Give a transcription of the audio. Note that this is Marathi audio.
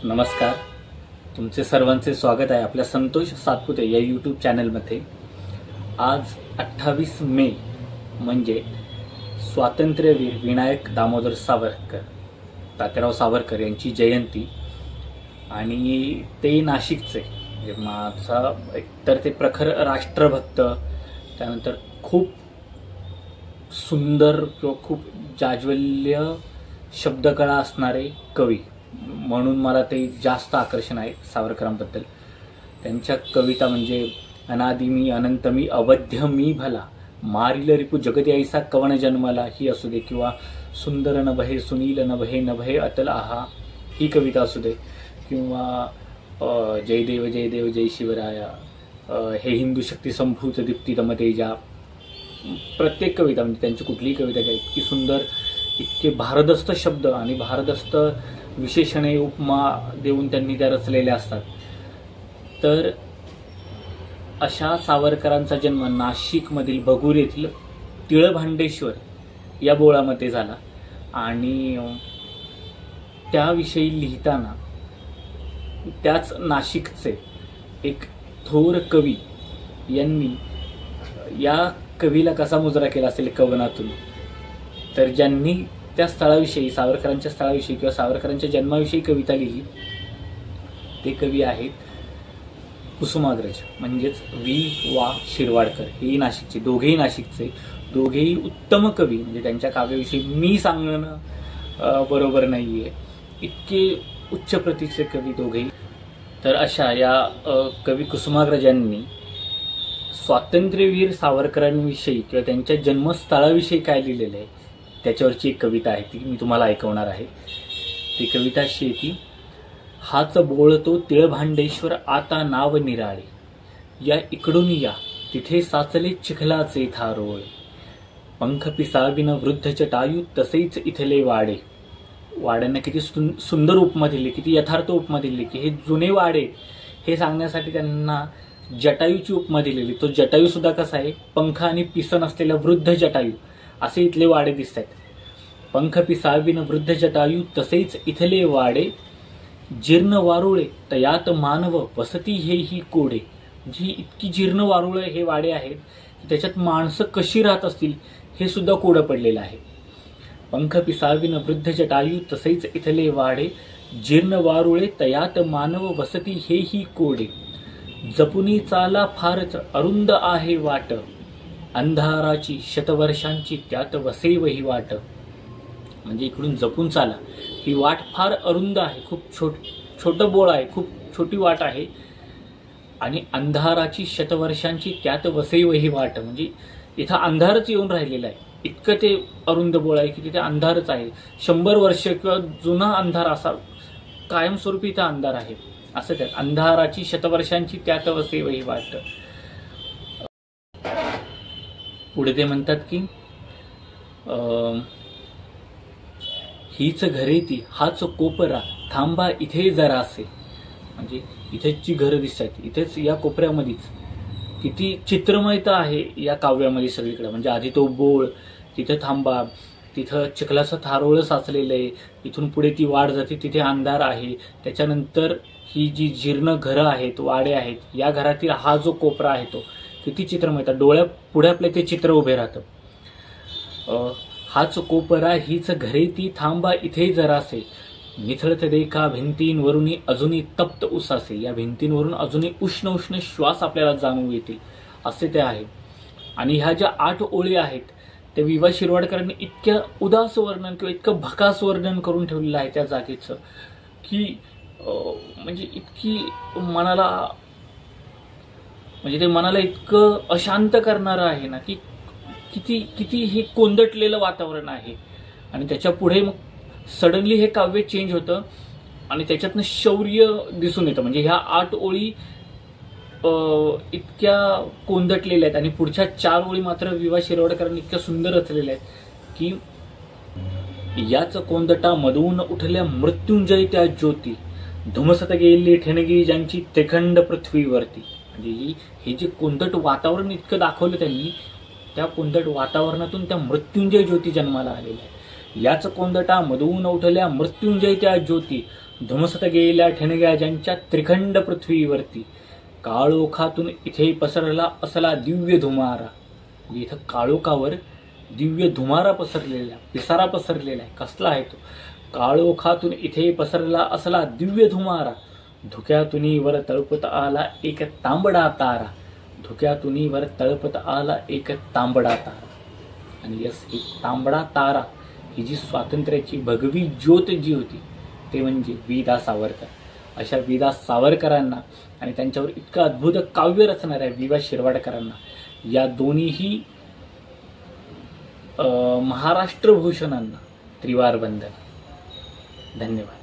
नमस्कार, तुमचे सर्वांचे स्वागत आहे आपल्या संतोष सातपुते या यूट्यूब चॅनलमध्ये। आज 28 मे म्हणजे स्वातंत्र्यवीर विनायक दामोदर सावरकर, तात्याराव सावरकर यांची जयंती आणि ते नाशिकचे म्हणजे माझा एकतर ते प्रखर राष्ट्रभक्त, त्यानंतर खूप सुंदर किंवा खूप जाज्वल्य शब्दकळा असणारे कवी म्हणून मला ते जास्त आकर्षण आहे सावरकरांबद्दल। त्यांच्या कविता म्हणजे अनादि मी अनंत मी अवध्य मी भला मारिल रिपू जगती ऐसा कवन जन्मला ही असू दे, किंवा सुंदर नभे सुनील नभे नभे अतल आहा ही कविता असू दे, किंवा जय देव जय शिवराया, हे हिंदू शक्ती संभूत दीप्ती दमतेजा। प्रत्येक कविता म्हणजे त्यांची कुठलीही कविता काय इतकी सुंदर, इतके भारदस्त शब्द आणि भारदस्त विशेषणे उपमा देऊन त्यांनी त्या रचलेल्या असतात। तर अशा सावरकरांचा जन्म नाशिकमधील बगूर येथील तिळभांडेश्वर या बोळामध्ये झाला आणि त्याविषयी लिहिताना त्याच नाशिकचे एक थोर कवी यांनी या कवीला कसा मुजरा केला असेल कवनातून, तर ज्यांनी त्या स्थळाविषयी, सावरकरांच्या स्थळाविषयी किंवा सावरकरांच्या जन्माविषयी कविता लिहिली ते कवी आहेत कुसुमाग्रज म्हणजेच वा शिरवाडकर। हेही नाशिकचे, दोघेही नाशिकचे, दोघेही उत्तम कवी। म्हणजे त्यांच्या काव्याविषयी मी सांगणं बरोबर नाहीये, इतके उच्च प्रतीचे कवी दोघेही। तर अशा या कवी कुसुमाग्रज यांनी स्वातंत्र्यवीर सावरकरांविषयी किंवा त्यांच्या जन्मस्थळाविषयी काय लिहिलेलं आहे त्याच्यावरची एक कविता आहे, ती मी तुम्हाला ऐकवणार आहे। ती कविता अशी आहे की हाच बोळतो तिळभांडेश्वर आता नाव निराळे, या इकडून या तिथे साचले चिखलाचे थारोळे, पंख पिसाविन वृद्ध जटायू तसेच इथले वाडे। वाड्यांना किती सुंदर उपमा दिली, किती यथार्थ उपमा दिली की हे जुने वाडे हे सांगण्यासाठी त्यांना जटायूची उपमा दिलेली। तो जटायू सुद्धा कसा आहे, पंख आणि पिसन असलेला वृद्ध जटायू असे इथले वाडे दिसतात। पंख पिसाविन वृद्ध जटायू तसेच इथले वाडे, जीर्ण वारुळे तयात मानव वसती हे ही कोडे। जी इतकी जीर्ण वारुळे हे वाडे आहेत, त्याच्यात माणसं कशी राहत असतील हे सुद्धा कोडं पडलेलं आहे। पंख पिसाविन वृद्ध जटायू तसेच इथले वाडे, जीर्ण वारुळे तयात मानव वसती हे ही कोडे। जपुनी चाला फारच अरुंद आहे वाट, अंधाराची शतवर्षांची त्यात वसे वही वाट। म्हणजे इकडून जपून चाला, ही वाट फार अरुंद आहे, खूप छोटं बोळ आहे, खूप छोटी वाट आहे, आणि अंधाराची शतवर्षांची त्यात वसे वही वाट। म्हणजे इथं अंधारच येऊन राहिलेला आहे, इतकं ते अरुंद बोळ आहे की तिथे अंधारच आहे। 100 वर्ष किंवा जुना अंधार असा कायमस्वरूपी इथं अंधार आहे असं त्या अंधाराची शतवर्षांची त्यात वसे वही वाट। पुढे ते म्हणतात की हीच घरे ती हाच कोपरा थांबा इथे जरासे। म्हणजे इथेच जी घरं दिसतात, इथेच या कोपऱ्यामध्येच किती चित्रमयता आहे या काव्यामध्ये सगळीकडे। म्हणजे आधी तो बोळ, तिथे थांबा, तिथं चिखलाचं थारोळं साचलेलं आहे, इथून पुढे ती वाढ जाते, तिथे अंधार आहे, त्याच्यानंतर ही जी जीर्ण घरं आहेत, वाडे आहेत, या घरातील हा जो कोपरा आहे तो किती चित्रमयता, डोळ्या पुढे आपल्या ते चित्र उभे राहतं। हाच कोपरा हीच घरे ती थांबा इथे जरासे, निथळत देखा भिंतींवरून अजूनही तप्त उसासे। या भिंतींवरून अजूनही उष्ण उष्ण श्वास आपल्याला जाणवू येतील असे ते आहे। आणि ह्या ज्या 8 ओळी आहेत त्या वि. वा. शिरवाडकरांनी इतक्या उदास वर्णन किंवा इतकं भकास वर्णन करून ठेवलेलं आहे त्या जागेचं की म्हणजे इतकी मनाला, म्हणजे ते मनाला इतकं अशांत करणारं आहे ना की किती हे कोंदटलेलं वातावरण आहे। आणि त्याच्या पुढे मग सडनली हे काव्य चेंज होतं आणि त्याच्यातनं शौर्य दिसून येतं। म्हणजे ह्या 8 ओळी इतक्या कोंदटलेल्या आहेत आणि पुढच्या 4 ओळी मात्र वि. वा. शिरवाडकरांनी इतक्या सुंदर रचलेल्या आहेत की याच कोंदटा मधून उठल्या मृत्युंजय त्या ज्योती, धुमसत गेली ठिणगी ज्यांची त्रिखंड पृथ्वीवरती। म्हणजे हे जे कोंदट वातावरण इतकं दाखवलं त्यांनी, त्या कोंदट वातावरणातून त्या मृत्युंजय ज्योती जन्माला आलेल्या आहेत। याच कोंदटा मधून उठल्या मृत्युंजय त्या ज्योती, धुमसत गेल्या ठिणग्या ज्यांच्या त्रिखंड पृथ्वीवरती. काळोखातून इथे पसरला असला दिव्य धुमारा. इथं काळोखावर दिव्य धुमारा पसरलेला, पिसारा पसरलेला आहे. कसला आहे तो? काळोखातून इथे पसरला असला दिव्य धुमारा, धुक्यातूनी वर तळपत आला एक तांबडा तारा. धुक्यातूनी वर तळपत आला एक तांबडा तारा. आणि यस, ही तांबडा तारा ही जी स्वातंत्र्याची भगवी ज्योत जी होती ते म्हणजे वि.दा. सावरकर. अशा वि.दा. सावरकरांना आणि त्यांच्यावर इतकं अद्भुत काव्य रचणाऱ्या वि.वा. शिरवाडकरांना या दोन्हीही महाराष्ट्र भूषणांना त्रिवार वंदन. धन्यवाद.